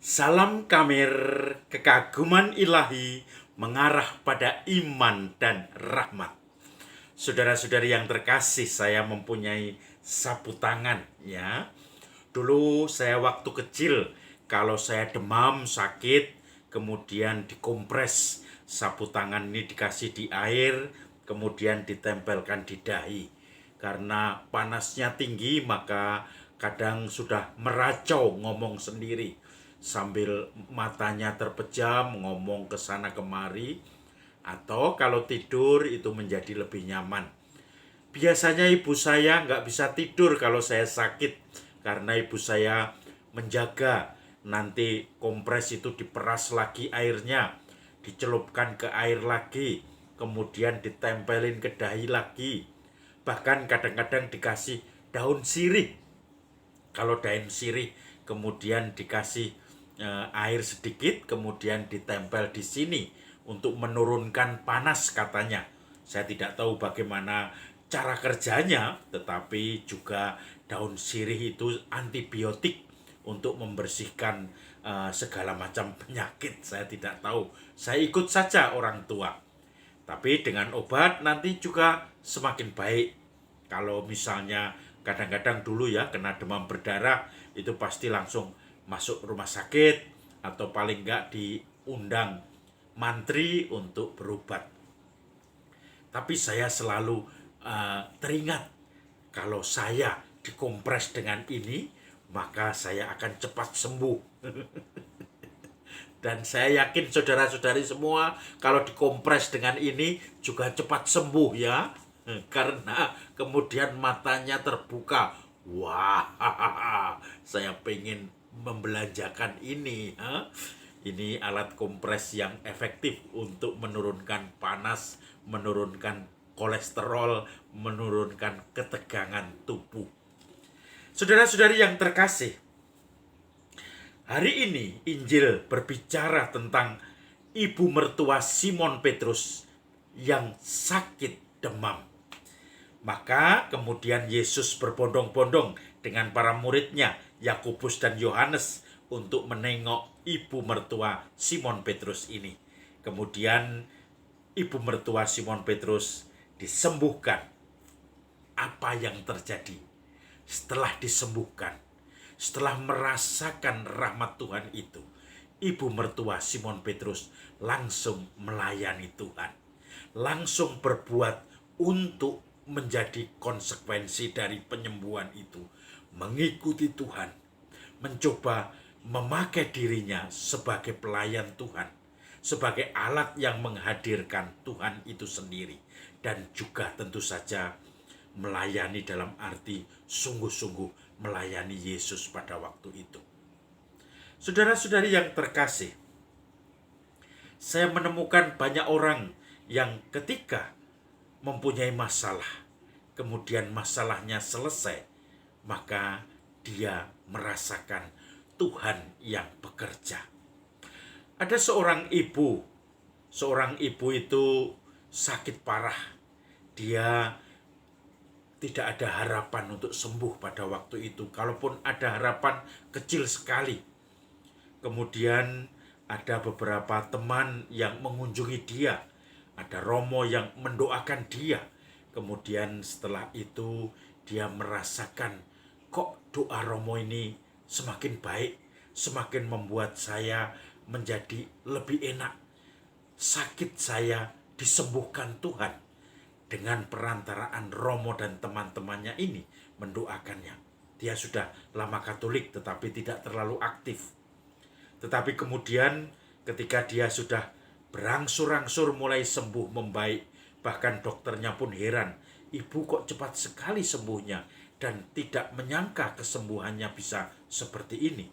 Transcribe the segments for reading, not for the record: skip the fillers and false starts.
Salam Kamir, kekaguman ilahi mengarah pada iman dan rahmat. Saudara-saudari yang terkasih, saya mempunyai sapu tangan ya. Dulu saya waktu kecil, kalau saya demam, sakit, kemudian dikompres, sapu tangan ini dikasih di air, kemudian ditempelkan di dahi. Karena panasnya tinggi, maka kadang sudah meracau ngomong sendiri. Sambil matanya terpejam, ngomong ke sana kemari. Atau kalau tidur itu menjadi lebih nyaman. Biasanya ibu saya nggak bisa tidur kalau saya sakit karena ibu saya menjaga nanti kompres itu diperas lagi airnya, dicelupkan ke air lagi, kemudian ditempelin ke dahi lagi. Bahkan kadang-kadang dikasih daun sirih. Kalau daun sirih kemudian dikasih air sedikit, kemudian ditempel di sini untuk menurunkan panas katanya. Saya tidak tahu bagaimana cara kerjanya, tetapi juga daun sirih itu antibiotik untuk membersihkan segala macam penyakit. Saya tidak tahu. Saya ikut saja orang tua. Tapi dengan obat nanti juga semakin baik. Kalau misalnya kadang-kadang dulu ya kena demam berdarah, itu pasti langsung masuk rumah sakit atau paling enggak diundang mantri untuk berobat. Tapi saya selalu teringat, kalau saya dikompres dengan ini, maka saya akan cepat sembuh. Dan saya yakin saudara-saudari semua kalau dikompres dengan ini juga cepat sembuh ya. Karena kemudian matanya terbuka. Wah, saya pengen membelanjakan ini. Ini alat kompres yang efektif untuk menurunkan panas, menurunkan kolesterol, menurunkan ketegangan tubuh. Saudara-saudari yang terkasih, hari ini Injil berbicara tentang ibu mertua Simon Petrus yang sakit demam. Maka kemudian Yesus berbondong-bondong dengan para muridnya, Yakobus dan Yohanes, untuk menengok ibu mertua Simon Petrus ini. Kemudian ibu mertua Simon Petrus disembuhkan. Apa yang terjadi setelah disembuhkan? Setelah merasakan rahmat Tuhan itu, ibu mertua Simon Petrus langsung melayani Tuhan. Langsung berbuat untuk menjadi konsekuensi dari penyembuhan itu. Mengikuti Tuhan. Mencoba memakai dirinya sebagai pelayan Tuhan. Sebagai alat yang menghadirkan Tuhan itu sendiri. Dan juga tentu saja melayani dalam arti sungguh-sungguh melayani Yesus pada waktu itu. Saudara-saudari yang terkasih, saya menemukan banyak orang yang ketika mempunyai masalah, kemudian masalahnya selesai, maka dia merasakan Tuhan yang bekerja. Ada seorang ibu itu sakit parah. Dia tidak ada harapan untuk sembuh pada waktu itu. Kalaupun ada harapan, kecil sekali. Kemudian ada beberapa teman yang mengunjungi dia. Ada romo yang mendoakan dia. Kemudian setelah itu dia merasakan, kok doa romo ini semakin baik, semakin membuat saya menjadi lebih enak. Sakit saya disembuhkan Tuhan. Dengan perantaraan romo dan teman-temannya ini mendoakannya. Dia sudah lama Katolik tetapi tidak terlalu aktif. Tetapi kemudian ketika dia sudah berangsur-angsur mulai sembuh membaik, bahkan dokternya pun heran, ibu kok cepat sekali sembuhnya dan tidak menyangka kesembuhannya bisa seperti ini.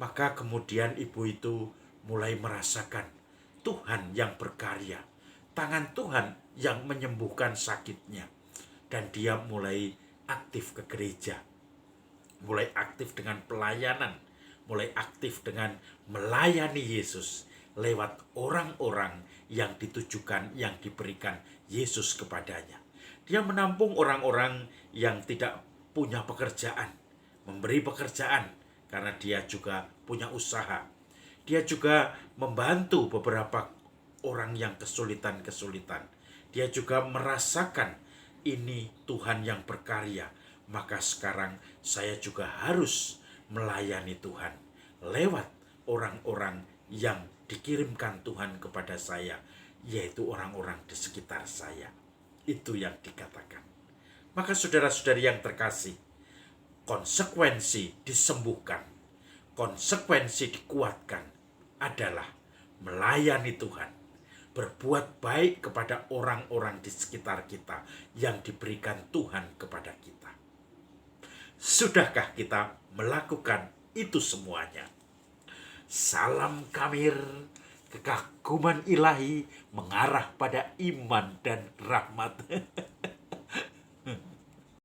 Maka kemudian ibu itu mulai merasakan Tuhan yang berkarya, tangan Tuhan yang menyembuhkan sakitnya. Dan dia mulai aktif ke gereja, mulai aktif dengan pelayanan, mulai aktif dengan melayani Yesus lewat orang-orang yang ditujukan, yang diberikan Yesus kepadanya. Dia menampung orang-orang yang tidak punya pekerjaan, memberi pekerjaan. karena dia juga punya usaha. Dia juga membantu beberapa orang yang kesulitan-kesulitan. Dia juga merasakan ini Tuhan yang berkarya. Maka sekarang saya juga harus melayani Tuhan lewat orang-orang yang dikirimkan Tuhan kepada saya, yaitu orang-orang di sekitar saya. Itu yang dikatakan. Maka saudara-saudari yang terkasih, konsekuensi disembuhkan, konsekuensi dikuatkan adalah melayani Tuhan, berbuat baik kepada orang-orang di sekitar kita yang diberikan Tuhan kepada kita. Sudahkah kita melakukan itu semuanya? Salam Kamir, kekaguman ilahi mengarah pada iman dan rahmat.